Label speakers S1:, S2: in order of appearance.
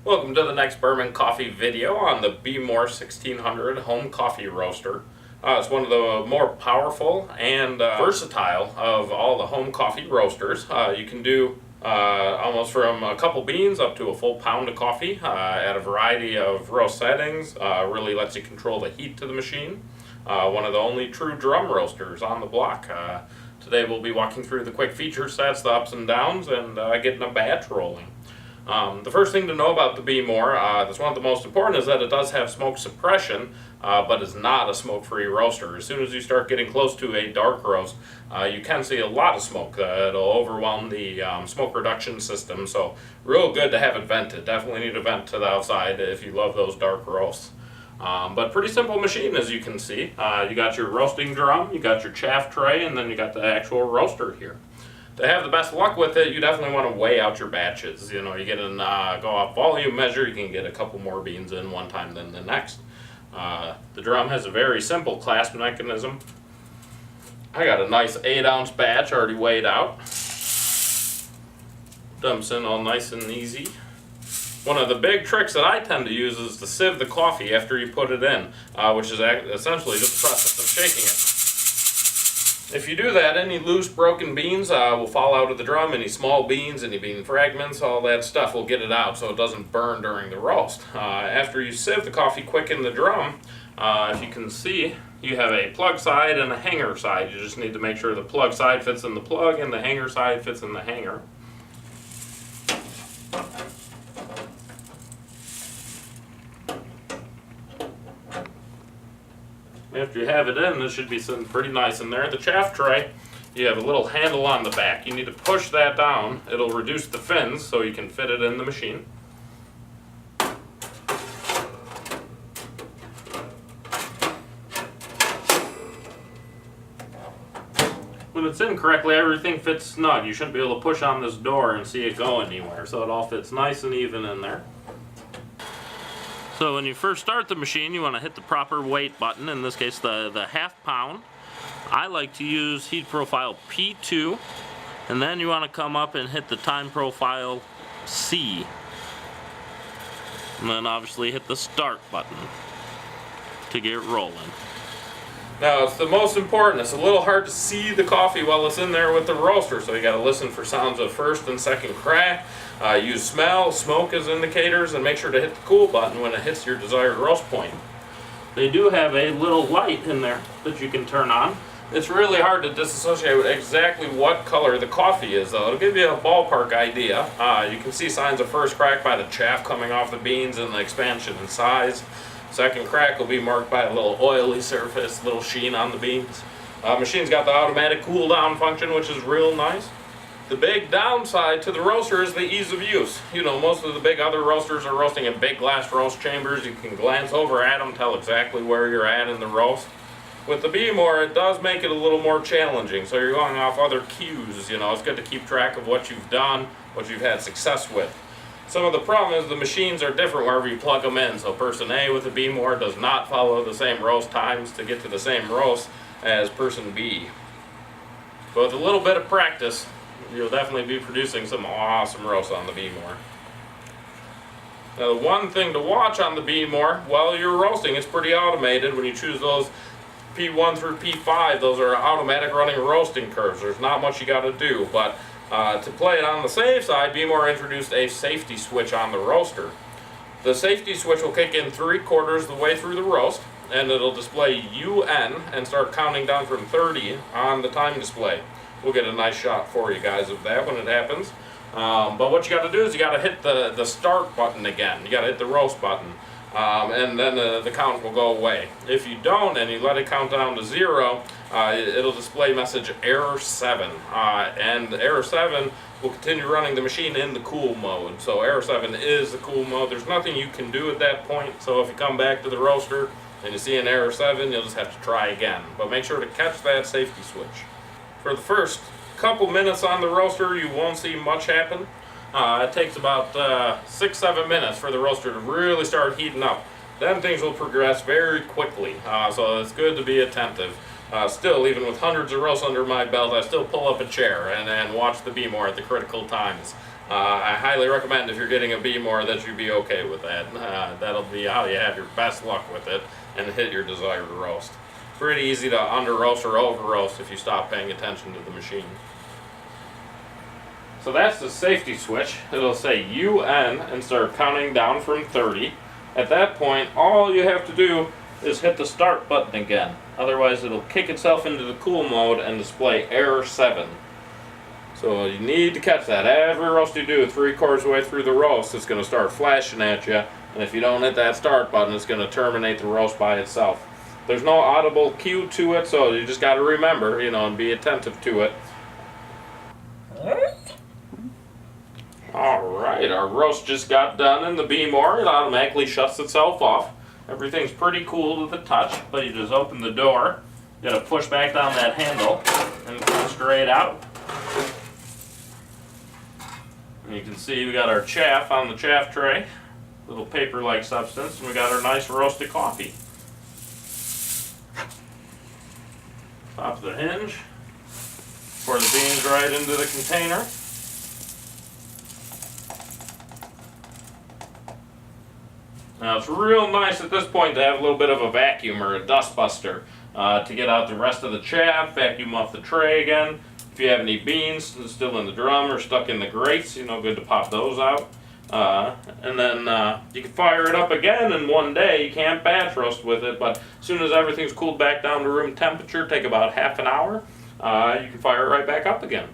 S1: Welcome to the next Burman coffee video on the Behmor 1600 home coffee roaster. It's one of the more powerful and versatile of all the home coffee roasters. You can do almost from a couple beans up to a full pound of coffee at a variety of roast settings. Really lets you control the heat to the machine. One of the only true drum roasters on the block. Today we'll be walking through the quick feature sets, the ups and downs, and getting a batch rolling. The first thing to know about the Behmor, that's one of the most important, is that it does have smoke suppression, but is not a smoke-free roaster. As soon as you start getting close to a dark roast, you can see a lot of smoke. It'll overwhelm the smoke reduction system, so real good to have it vented. Definitely need a vent to the outside if you love those dark roasts. But pretty simple machine, as you can see. You got your roasting drum, you got your chaff tray, and then you got the actual roaster here. To have the best luck with it, you definitely want to weigh out your batches. You know, you get an go off volume measure, you can get a couple more beans in one time than the next. The drum has a very simple clasp mechanism. I got a nice 8-ounce batch already weighed out. Dumps in all nice and easy. One of the big tricks that I tend to use is to sieve the coffee after you put it in, which is essentially just the process of shaking it. If you do that, any loose broken beans will fall out of the drum. Any small beans, any bean fragments, all that stuff will get it out so it doesn't burn during the roast. After you sieve the coffee quick in the drum, if you can see, you have a plug side and a hanger side. You just need to make sure the plug side fits in the plug and the hanger side fits in the hanger. After you have it in, this should be sitting pretty nice in there. The chaff tray, you have a little handle on the back. You need to push that down. It'll reduce the fins so you can fit it in the machine. When it's in correctly, everything fits snug. You shouldn't be able to push on this door and see it go anywhere, so it all fits nice and even in there. So when you first start the machine, you want to hit the proper weight button, in this case the half pound. I like to use heat profile P2, and then you want to come up and hit the time profile C. And then obviously hit the start button to get rolling. Now it's the most important. It's a little hard to see the coffee while it's in there with the roaster, so you got to listen for sounds of first and second crack. Use smell, smoke as indicators, and make sure to hit the cool button when it hits your desired roast point. They do have a little light in there that you can turn on. It's really hard to disassociate with exactly what color the coffee is, though. It'll give you a ballpark idea. You can see signs of first crack by the chaff coming off the beans and the expansion in size. Second crack will be marked by a little oily surface, little sheen on the beans. Machine's got the automatic cool down function, which is real nice. The big downside to the roaster is the ease of use. You know, most of the big other roasters are roasting in big glass roast chambers. You can glance over at them, tell exactly where you're at in the roast. With the Behmor, it does make it a little more challenging, so you're going off other cues. You know, it's good to keep track of what you've done, what you've had success with. Some of the problem is the machines are different wherever you plug them in, so person A with the Behmor does not follow the same roast times to get to the same roast as person B. But with a little bit of practice, you'll definitely be producing some awesome roasts on the Behmor. Now the one thing to watch on the Behmor while you're roasting, it's pretty automated. When you choose those P1 through P5, those are automatic running roasting curves. There's not much you got to do, but to play it on the safe side, Behmor introduced a safety switch on the roaster. The safety switch will kick in 3/4 the way through the roast, and it'll display UN and start counting down from 30 on the time display. We'll get a nice shot for you guys of that when it happens. But what you got to do is you got to hit the start button again. You got to hit the roast button, and then the count will go away. If you don't and you let it count down to 0, it'll display message error 7, and error 7 will continue running the machine in the cool mode. So error 7 is the cool mode. There's nothing you can do at that point, so if you come back to the roaster and you see an error 7, you'll just have to try again. But make sure to catch that safety switch. For the first couple minutes on the roaster, you won't see much happen. It takes about 6-7 minutes for the roaster to really start heating up. Then things will progress very quickly, so it's good to be attentive. Still, even with hundreds of roasts under my belt, I still pull up a chair and watch the Behmor at the critical times. I highly recommend if you're getting a Behmor that you be okay with that. That'll be how you have your best luck with it and hit your desired roast. Pretty easy to under roast or over roast if you stop paying attention to the machine. So that's the safety switch. It'll say UN and start counting down from 30. At that point, all you have to do is hit the start button again. Otherwise, it'll kick itself into the cool mode and display error 7. So you need to catch that. Every roast you do, 3/4 of the way through the roast, it's going to start flashing at you. And if you don't hit that start button, it's going to terminate the roast by itself. There's no audible cue to it, so you just got to remember, and be attentive to it. Alright, our roast just got done in the Behmor. It automatically shuts itself off. Everything's pretty cool to the touch, but you just open the door. You gotta push back down that handle and it comes straight out. And you can see we got our chaff on the chaff tray, little paper-like substance, and we got our nice roasted coffee. Pop the hinge, pour the beans right into the container. Now it's real nice at this point to have a little bit of a vacuum or a dust buster to get out the rest of the chaff, vacuum off the tray again. If you have any beans still in the drum or stuck in the grates, good to pop those out. And then you can fire it up again in one day. You can't batch roast with it, but as soon as everything's cooled back down to room temperature, take about half an hour, you can fire it right back up again.